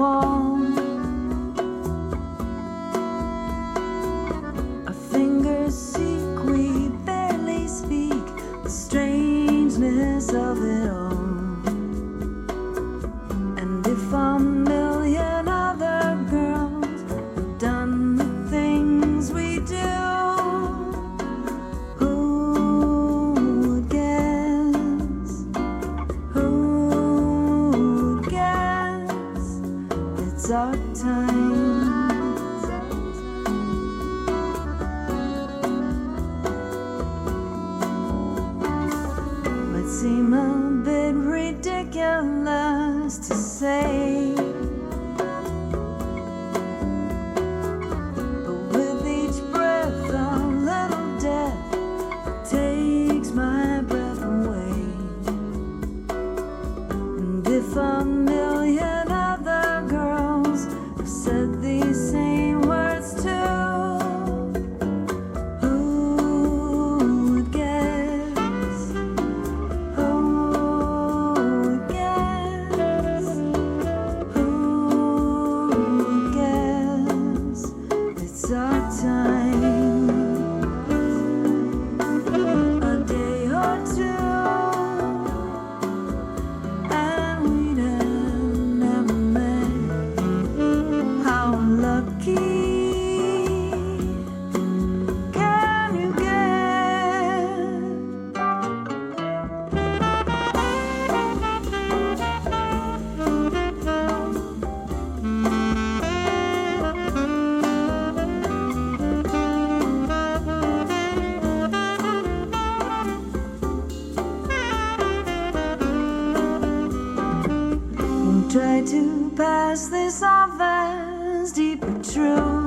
wall. Our fingers seek, we barely speak, the strangeness of it all. And if a million other girls have done the things we do, our time. Might seem a bit ridiculous to say, but with each breath a little death takes my breath away. And if a million other girls said these same words too, who would guess? Who would guess? Who would guess? It's our time. A day or two, and we'd have never met. How lucky can you get? Won't try to pass this off as deep or true.